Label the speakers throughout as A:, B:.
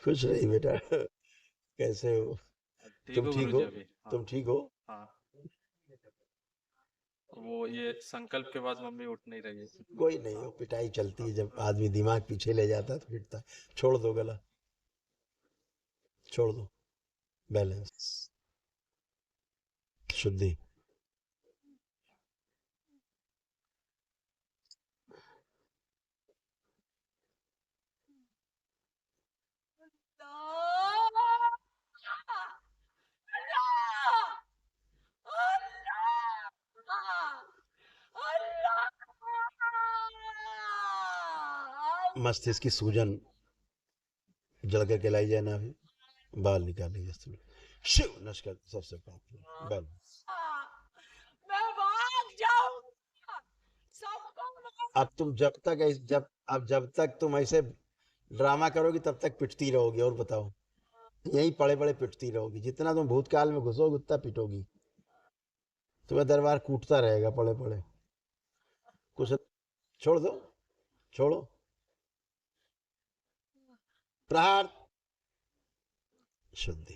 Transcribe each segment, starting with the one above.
A: खुश रही बेटा। कैसे हो?
B: ठीक
A: तुम
B: हो
A: ठीक
B: गुरुजी
A: हो?
B: अभी? हाँ।
A: तुम ठीक हो?
B: हाँ। वो ये संकल्प के बाद मम्मी उठ नहीं रही है।
A: कोई नहीं
B: हाँ।
A: हो, पिटाई चलती
B: हाँ।
A: है जब
B: हाँ।
A: आदमी दिमाग पीछे ले जाता है तो पिटता है। छोड़ दो गला, छोड़ दो। बैलेंस, शुद्धि। मस्तिष्क की सूजन जल करके लाई जाए ना, अभी बाल निकाल लीजिए थोड़े। शिव नमस्कार सबसे पहले बैलेंस।
C: मैं भाग जाऊंगा, सबको
A: अब तुम जब तक जब अब जब तक तुम ऐसे ड्रामा करोगी तब तक पिटती रहोगी। और बताओ, यही पड़े पड़े पिटती रहोगी। जितना तुम भूतकाल में घुसोगे उतना पिटोगी। तुम्हें दरबार कूटता रहेगा पड़े पड़े। कुछ छोड़ दो, छोड़ो। प्रहार, शुद्धि।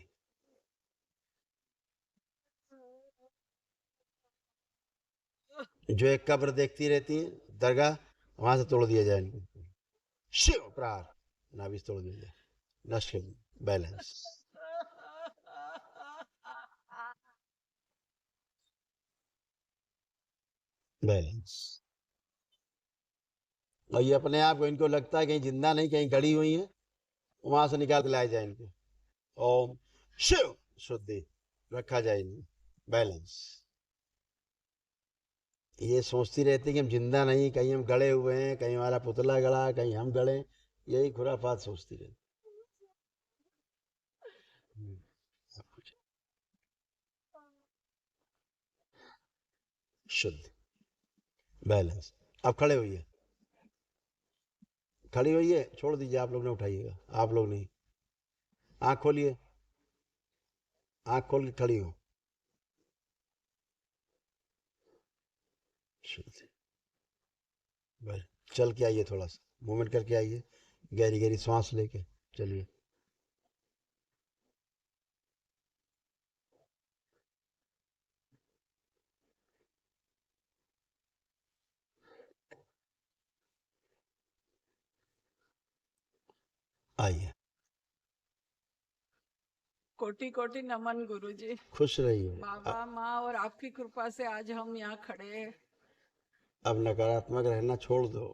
A: जो एक कब्र देखती रहती है दरगाह, वहां से तोड़ दिया जाए इनको। शिव प्रहार, नाभिस तोड़ दिया जाए। नष्ट कर दिया। Balance, balance. और ये अपने आप को, इनको लगता है कहीं जिंदा नहीं, कहीं गड़ी हुई है, वहां से निकाल के लाया जाए इनको। ओम शिव, शुद्धि, रखा जाए इन्हें। बैलेंस। ये सोचती रहती है कि हम जिंदा नहीं, कहीं हम गड़े हुए हैं, कहीं हमारा पुतला गड़ा, कहीं हम गड़े। यही खुराफात सोचती रहती। सब कुछ शुद्ध, बैलेंस। अब खड़े होइए, खड़ी होइए। छोड़ दीजिए, आप लोग ने उठाइएगा, आप लोग नहीं। आंख खोलिए, आंख खोल के खड़ी हो। शुद्ध, बस। चल के आइए, थोड़ा सा मूवमेंट करके आइए, गहरी गहरी सांस लेके चलिए। आइए।
C: कोटि कोटि नमन गुरुजी।
A: खुश रहिए।
C: बाबा माँ और आपकी कृपा से आज हम यहाँ खड़े हैं।
A: अब नकारात्मक रहना छोड़ दो,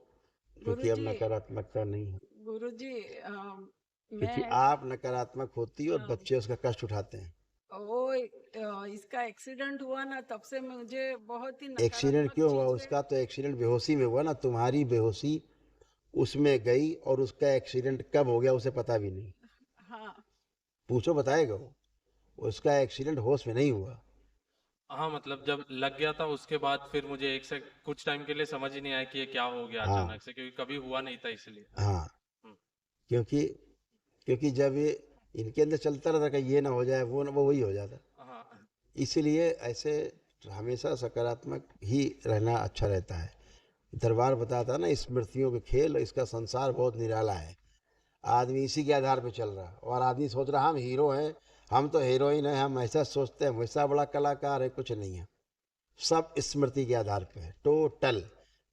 A: क्योंकि अब
C: गुरुजी,
A: नकारात्मकता नहीं है।
C: गुरुजी,
A: क्योंकि
C: मैं
A: आप नकारात्मक होती है और
C: अ,
A: बच्चे उसका कष्ट उठाते हैं।
C: वो इसका एक्सीडेंट हुआ ना, तब से मुझे बहुत ही
A: एक्सीडेंट
C: नकारात्मक
A: क्यों हुआ
C: चीजें।
A: उसका? तो एक्सीडेंट बेहोशी में हुआ ना। तुम्हारी बेहोशी उसमें गई, और उसका एक्सीडेंट कब हो गया उसे पता भी नहीं।
C: हाँ।
A: पूछो, बताएगा वो। उसका एक्सीडेंट होश में नहीं हुआ।
B: हाँ, मतलब जब लग गया था उसके बाद फिर मुझे एक से कुछ टाइम के लिए समझ ही नहीं आया कि ये क्या हो गया
A: हाँ,
B: अचानक से, क्योंकि कभी हुआ नहीं था इसलिए।
A: हाँ।
B: हम्म।
A: क्योंकि क्योंकि जब ये इनके अंदर चलता रहता कि ये ना हो जाए, वो ना, वो वही हो जाता।
B: हाँ।
A: इसीलिए ऐसे हमेशा सकारात्मक ही रहना अच्छा रहता है। दरबार बताता ना, स्मृतियों के खेल, इसका संसार बहुत निराला है। आदमी इसी के आधार पे चल रहा है, और आदमी सोच रहा हम हीरो हैं, हम तो हीरोइन हैं, हम ऐसा सोचते हैं, वैसा बड़ा कलाकार है। कुछ नहीं है। सब स्मृति के आधार पे है, टोटल।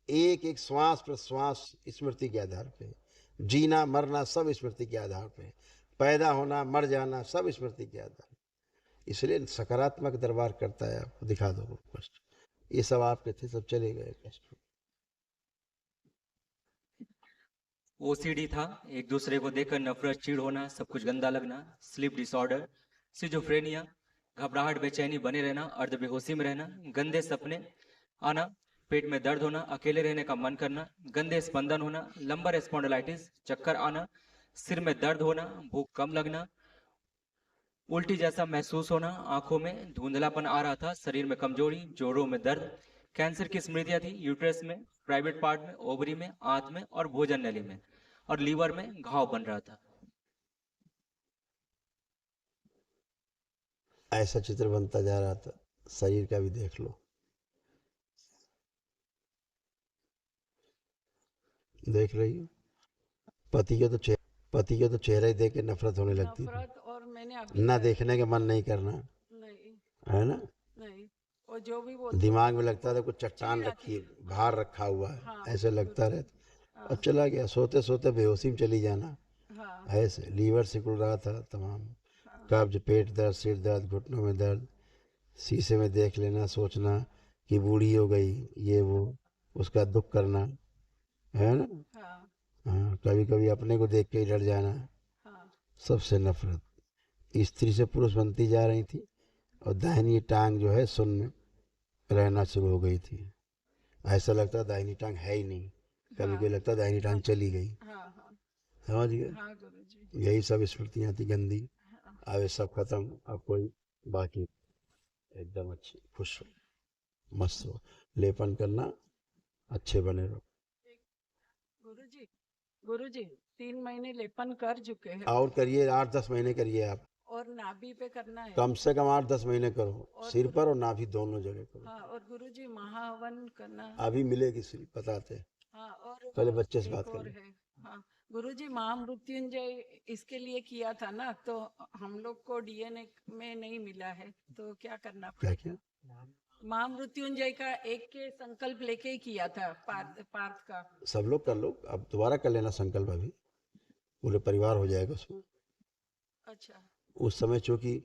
A: एक एक श्वास प्रश्वास स्मृति के आधार पे है। जीना मरना सब स्मृति के आधार पे है। पैदा होना मर जाना सब स्मृति के आधार पे। इसलिए सकारात्मक दरबार करता है। आपको दिखा दो कष्ट, ये सब आपके थे, सब चले गए कष्ट।
D: ओसीडी था, एक दूसरे को देखकर नफरत, चिढ़ होना, सब कुछ गंदा लगना, स्लीप डिसऑर्डर, सिजोफ्रेनिया, घबराहट, बेचैनी, बने रहना, अर्ध बेहोशी में रहना, गंदे सपने आना, पेट में दर्द होना, अकेले रहने का मन करना, गंदे स्पंदन होना, लंबर स्पॉन्डिलाइटिस, चक्कर आना, सिर में दर्द होना, भूख कम लगना, उल्टी जैसा महसूस होना, आंखों में धुंधलापन आ रहा था, शरीर में कमजोरी, जोड़ों में दर्द, कैंसर की स्मृतियां थी यूट्रस में, प्राइवेट पार्ट में, ओवरी में, आंत में और भोजन नली में, और लीवर में घाव बन रहा था।
A: ऐसा चित्र बनता जा रहा था। शरीर का भी देख लो, देख रही हो? पति के तो पति के तो चेहरे ही देख के नफरत होने लगती थी,
C: नफरत। और मैंने अभी
A: ना देखने का मन नहीं करना,
C: नहीं
A: है ना।
C: नहीं, और जो भी बोलते
A: दिमाग में लगता था कुछ चट्टान
C: चीड़
A: रखी है,
C: आती।
A: भार रखा हुआ है,
C: हाँ
A: ऐसे लगता
C: गुरुजी।
A: रहता। अब
C: हाँ
A: चला गया, सोते सोते बेहोशी में चली जाना,
C: हाँ
A: ऐसे लीवर सिकुड़ रहा था तमाम,
C: हाँ
A: कब्ज, पेट दर्द, सिर दर्द, घुटनों में दर्द, शीशे में देख लेना, सोचना कि बूढ़ी हो गई, ये वो, उसका दुख करना, है ना।
C: हाँ
A: हाँ, कभी कभी अपने को देख के ही डर जाना,
C: हाँ
A: सबसे नफरत। स्त्री से पुरुष बनती जा रही थी और दाहिनी टांग जो है शून्य रहना शुरू हो गई थी। ऐसा लगता दाहिनी टांग है ही नहीं, कभी
C: हाँ
A: कभी लगता दाहिनी टांग चली गई।
C: हाँ हाँ
A: समझ गए।
C: हाँ गुरुजी।
A: यही सब स्मृतियाँ थी गंदी,
C: हाँ
A: अब ये सब खत्म, अब कोई बाकी, एकदम अच्छी, खुश हो, मस्त हो, लेपन करना, अच्छे बने रहो।
C: गुरुजी। गुरुजी 3 महीने लेपन कर चुके हैं
A: और करिए, 8-10 महीने करिए आप,
C: और नाभि पे करना है।
A: कम से कम 8-10 महीने करो,
C: और
A: सिर
C: गुरु
A: पर और नाभि दोनों जगह करो।
C: हाँ, और गुरुजी महाहवन करना।
A: अभी मिलेगी स्लिप, बताते हैं,
C: हाँ, और
A: पहले बच्चे से
C: एक
A: बात कर
C: और
A: ले।
C: है। हाँ गुरुजी, महामृत्युंजय इसके लिए किया था ना, तो हम लोग को डीएनए में नहीं मिला है, तो क्या करना
A: क्या
C: पड़ेगा?
A: क्या
C: महामृत्युंजय का एक के संकल्प लेके ही किया था, पार्थ का।
A: सब लोग कर लो, अब दोबारा कर लेना संकल्प, अभी पूरे परिवार हो जाएगा उसमें।
C: अच्छा।
A: उस समय चूंकि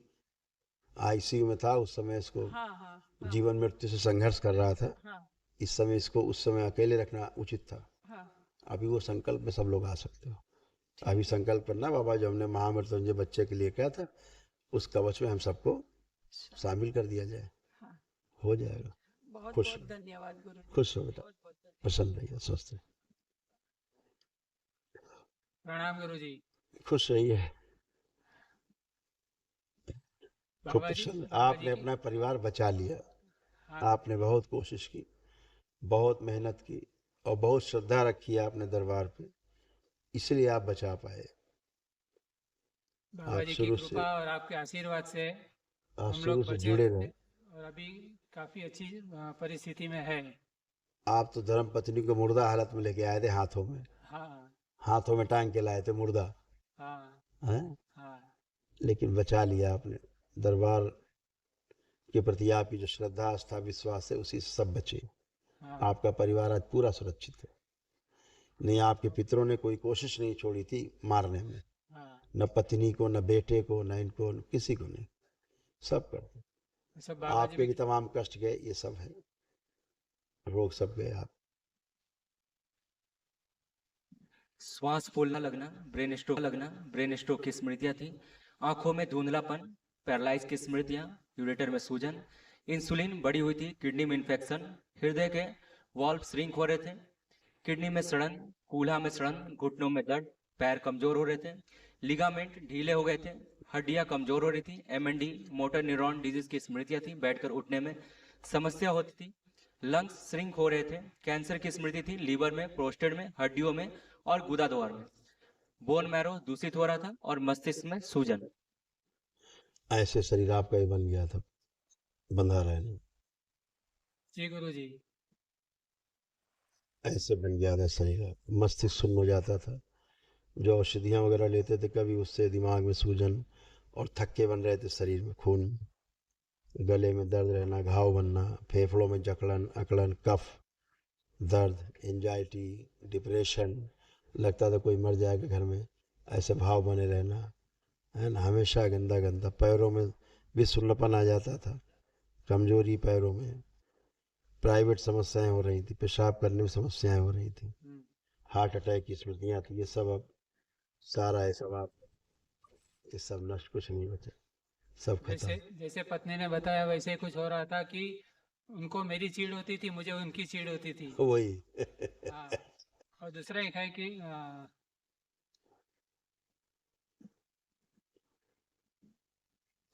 A: आईसीयू में था, उस समय इसको
C: हाँ हाँ हाँ
A: जीवन मृत्यु से संघर्ष कर रहा था,
C: हाँ
A: इस समय इसको उस समय अकेले रखना उचित था।
C: हाँ।
A: अभी वो संकल्प में सब लोग आ सकते हो। अभी संकल्प करना, बाबा जो हमने महामृत्युंजय बच्चे के लिए किया था, उस कवच में हम सबको शामिल कर दिया जाए,
C: हाँ,
A: हो जाएगा।
C: बहुत
A: खुश
C: बहुत धन्यवाद गुरुजी।
A: खुश हो बेटा,
C: बहुत बहुत धन्यवाद।
A: प्रसन्न रहिए, स्वस्थ रहिए,
B: प्रणाम गुरुजी।
A: खुश रहिए, खूब
B: बाबा जी
A: प्रसन्न।
B: बाबा जी
A: आपने
B: की
A: अपना परिवार बचा लिया,
B: हाँ
A: आपने बहुत कोशिश की, बहुत मेहनत की और बहुत श्रद्धा रखी आपने दरबार पे, इसलिए आप बचा पाए।
B: बाबा
A: आप
B: जी की
A: शुरू से
B: कृपा और आपके आशीर्वाद से
A: आप
B: हम
A: शुरू
B: लोग
A: से
B: बचे
A: जुड़े
B: हुए
A: रहे।
B: हैं और अभी काफी अच्छी परिस्थिति में है।
A: आप तो धर्म पत्नी को मुर्दा हालत में लेके आए थे, हाथों में,
B: हाँ
A: हाथों में टांग के लाए थे मुर्दा,
B: हाँ
A: हैं,
B: हाँ
A: लेकिन बचा लिया आपने। दरबार के प्रति आपकी जो श्रद्धा, आस्था, विश्वास है, उसी से सब बचे।
B: हाँ
A: आपका परिवार आज पूरा सुरक्षित है। नहीं, आपके पितरों ने कोई कोशिश नहीं छोड़ी थी मारने में,
B: हाँ।
A: न पत्नी को, न बेटे को, न इनको, किसी को नहीं, सब करते।
B: सब बाबा जी
A: आपके
B: भी
A: भी तमाम कष्ट गए, ये सब है, रोग सब गए। आप
D: श्वास फूलना लगना, ब्रेन स्ट्रोक की स्मृतियां थी, आंखों में धुंधलापन, पैरालाइज की स्मृतियां, यूरेटर में सूजन, इंसुलिन बढ़ी हुई थी, किडनी में इन्फेक्शन, हृदय के वाल्व श्रिंक हो रहे थे, किडनी में सड़न, कूल्हा में सड़न, घुटनों में दर्द, पैर कमजोर हो रहे थे, लिगामेंट ढीले हो गए थे, हड्डियां कमजोर हो रही थी, एमएनडी मोटर न्यूरॉन डिजीज की स्मृतियां थी, बैठकर उठने में समस्या होती थी, लंग्स श्रिंक हो रहे थे, कैंसर की स्मृति थी, लीवर में, प्रोस्टेट में, हड्डियों में और गुदा द्वार में, बोन मैरो दूषित हो रहा था और मस्तिष्क में सूजन।
A: ऐसे शरीर आपका ही बन गया था, बंधा रहने,
B: जी गुरुजी।
A: ऐसे बन गया था शरीर, मस्तिष्क सुन्न हो जाता था। जो औषधियाँ वगैरह लेते थे, कभी उससे दिमाग में सूजन और थक्के बन रहे थे, शरीर में खून, गले में दर्द रहना, घाव बनना, फेफड़ों में जकड़न, अकड़न, कफ, दर्द, एंजाइटी, डिप्रेशन, लगता था कोई मर जाएगा घर में, ऐसे भाव बने रहना, है ना, हमेशा गंदा गंदा, पैरों में भी सुन्नपन आ जाता था, कमजोरी पैरों में, प्राइवेट समस्याएं हो रही थी, पेशाब करने में समस्याएं हो रही थी, हार्ट अटैक की स्मृतियाँ थी, ये सब अब सारा है, सब आप, ये सब नष्ट, कुछ नहीं बचा, सब खत्म।
B: जैसे जैसे पत्नी ने बताया वैसे ही कुछ हो रहा था कि उनको मेरी चीड़ होती थी, मुझे उनकी चीड़ होती थी।
A: वही
B: हाँ। और दूसरा एक है कि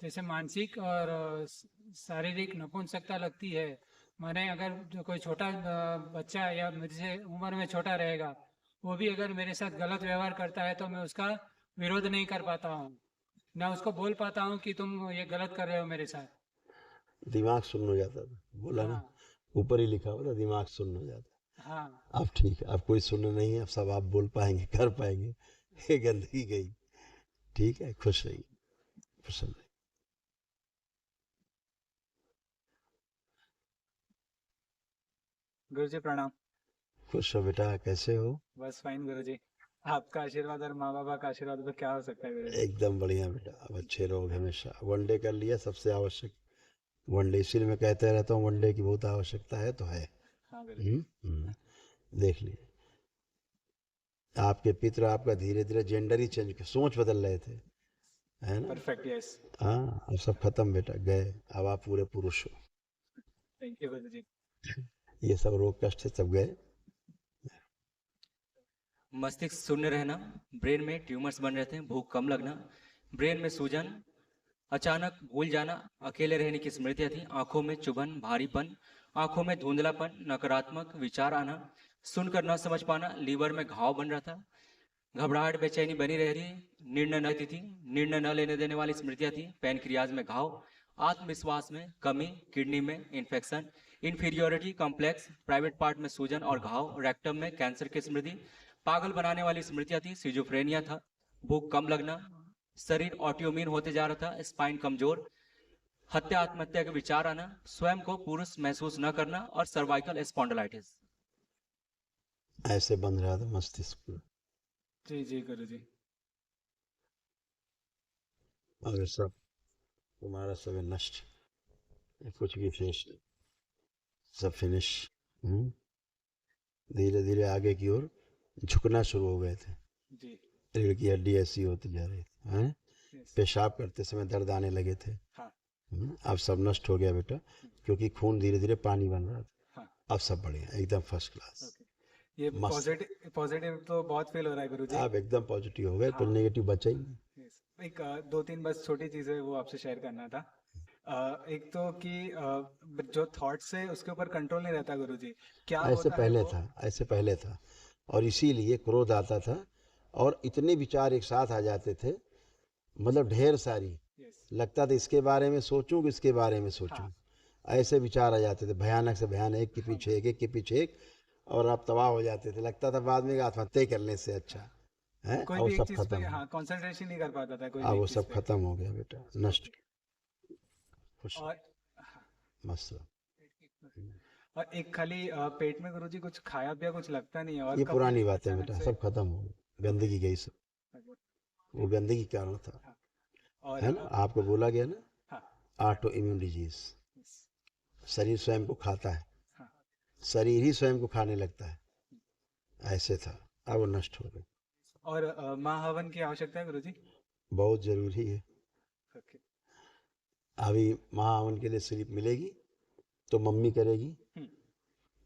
B: जैसे मानसिक और शारीरिक नपुंसकता लगती है। मैंने अगर जो कोई छोटा बच्चा या मुझसे उम्र में छोटा रहेगा, वो भी अगर मेरे साथ गलत व्यवहार करता है तो मैं उसका विरोध नहीं कर पाता हूँ, ना उसको बोल पाता हूँ कि तुम ये गलत कर रहे हो मेरे साथ।
A: दिमाग सुन्न हो जाता था, बोला ना,
B: हाँ
A: ऊपर ही लिखा हुआ था, दिमाग सुन्न हो जाता।
B: हाँ
A: अब ठीक है, अब कोई सुन्न नहीं है, अब सब आप बोल पाएंगे, कर पाएंगे, ये गंदगी गई। ठीक है, खुश रहिए, प्रसन्न रहिए।
E: गुरु जी प्रणाम।
A: खुश हो बेटा, कैसे हो?
E: बस फाइन गुरु जी। आपका आशीर्वाद और माँ बाबा का आशीर्वाद तो क्या हो सकता है गुरु जी।
A: एकदम बढ़िया बेटा, अब अच्छे रहोगे हमेशा। वनडे कर लिया, सबसे आवश्यक वनडे, इसीलिए मैं कहते रहता हूँ वनडे की बहुत आवश्यकता है, तो है।
E: हाँ गुरु जी।
A: देख लिए आपके पितर आपका धीरे धीरे जेंडर ही चेंज, सोच बदल रहे थे, है ना?
E: Perfect, yes.
A: हाँ, अब सब खत्म बेटा, गए। अब आप पूरे पुरुष हो।
E: थैंक यू गुरु जी।
A: ये सब रोग कष्ट है, सब गए।
D: मस्तिष्क शून्य रहना, ब्रेन में ट्यूमर्स बन रहे थे, भूख कम लगना, ब्रेन में सूजन, अचानक भूल जाना, अकेले रहने की स्मृतियां थी, आंखों में चुभन, भारीपन, आंखों में धुंधलापन, नकारात्मक विचार आना, सुनकर न समझ पाना, लीवर में घाव बन रहा था, घबराहट बेचैनी बनी रह रही, निर्णय न लेती थी, निर्णय न लेने देने वाली स्मृतियां थी, पैनक्रियाज में घाव, आत्मविश्वास में कमी, किडनी में infection, inferiority complex, private part में सूजन और घाव, रेक्टम में कैंसर की स्मृति, पागल बनाने वाली स्मृतियां थी, सिजोफ्रेनिया था, भूख कम लगना, शरीर ऑटोइम्यून होते जा रहा था, स्पाइन कमजोर, हत्या आत्महत्या के विचार आना, स्वयं को पुरुष महसूस न करना और सर्वाइकल स्पॉन्डिलाइटिस।
A: ऐसे बन रहा था मस्तिष्क।
E: जी जी गुरु जी।
A: अगर सब तुम्हारा सब है नष्ट, कुछ भी शेष नहीं, सब फिनिश। धीरे धीरे आगे की ओर झुकना शुरू हो गए थे,
E: जी
A: रीढ़ की हड्डी ऐसी होती जा रही थी, हैं?
E: यस।
A: पेशाब करते समय दर्द आने लगे थे।
E: हाँ
A: अब सब नष्ट हो गया बेटा, क्योंकि खून धीरे धीरे पानी बन रहा था।
E: हाँ।
A: अब सब बढ़िया, एकदम फर्स्ट क्लास।
E: ओके। ये
A: मस्त।
E: पॉजिटिव तो बहुत फील हो रहा है गुरु जी।
A: आप एकदम पॉजिटिव हो गए,
E: हाँ।
A: कोई नेगेटिव बचा ही नहीं।
E: Yes. एक दो तीन बस छोटी चीजें वो आपसे शेयर करना था। एक तो कि जो थॉट्स है उसके ऊपर कंट्रोल नहीं रहता गुरु जी, क्या
A: ऐसे
E: होता है
A: पहले
E: वो?
A: था, ऐसे पहले था, और इसीलिए क्रोध आता था और इतने विचार एक साथ आ जाते थे, मतलब ढेर सारी।
E: Yes.
A: लगता था इसके बारे में सोचूं कि इसके बारे में सोचूं, ऐसे विचार आ जाते थे, भयानक से भयानक, एक के पीछे एक, एक के पीछे एक, और आप तबाह हो जाते थे। लगता था बाद में आत्महत्या करने से अच्छा है।
E: कोई
A: और
E: भी एक
A: सब
E: चीज पे
A: खत्म,
E: हाँ कंसंट्रेशन नहीं कर पाता था कोई
A: अब
E: भी
A: वो
E: एक चीज
A: सब
E: पे।
A: खत्म हो गया बेटा, नष्ट। खुश,
E: और
A: मस्त।
E: और एक खाली पेट में गुरु जी कुछ खाया पिया कुछ लगता नहीं है, और
A: ये
E: कभी
A: पुरानी बात है
E: अचानक
A: बेटा,
E: से-
A: सब खत्म हो गया, गंदगी गई सब, वो गंदगी के कारण था,
E: और
A: है ना? आपको बोला गया ना,
E: हाँ
A: ऑटो इम्यून डिजीज, शरीर स्वयं को खाता है,
E: हाँ।
A: शरीर ही स्वयं को खाने लगता है, ऐसे था। अब वो नष्ट हो गए।
E: और माँ हवन की आवश्यकता है गुरु जी।
A: बहुत जरूरी है।
E: ओके।
A: अभी महाहवन के लिए स्लिप मिलेगी तो मम्मी करेगी,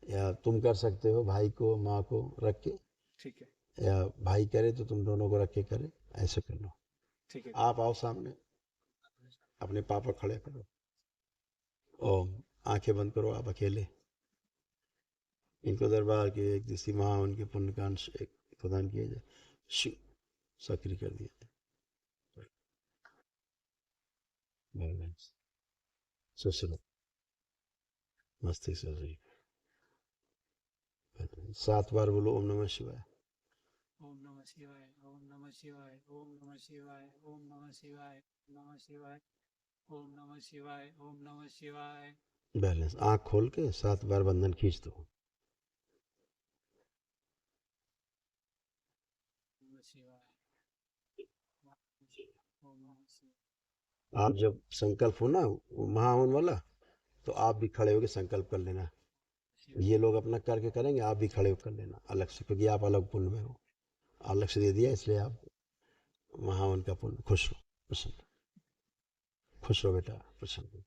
A: या तुम कर सकते हो, भाई को माँ को रख के,
E: ठीक है
A: या भाई करे तो तुम दोनों को रख के करे, ऐसे कर लो।
E: ठीक है।
A: आप आओ सामने, अपने पापा खड़े करो, ओम, आंखें बंद करो, आप अकेले। इनको दरबार के एक दिशी महाहवन के पुण्य का अंश एक प्रदान किया जाए, शिव सक्रिय कर दिया जाए। सुसरो मस्तिष्क से 7 बार बोलो ओम नमः शिवाय।
B: ओम नमः शिवाय, ओम नमः शिवाय, ओम नमः शिवाय, ओम नमः शिवाय, नमः शिवाय, ओम नमः शिवाय, ओम नमः शिवाय।
A: बैलेंस, आंख खोल के 7 बार बंधन खींच दो।
B: नमः शिवाय, ओम नमः शिवाय।
A: आप जब संकल्प हो ना वो महाहवन वाला, तो आप भी खड़े होकर संकल्प कर लेना। ये लोग अपना करके करेंगे, आप भी खड़े होकर कर लेना अलग से, क्योंकि आप अलग पुण्य में हो, अलग से दे दिया, इसलिए आप महाहवन का पुण्य। खुश रहो, प्रसन्न, खुश रहो बेटा, प्रसन्न।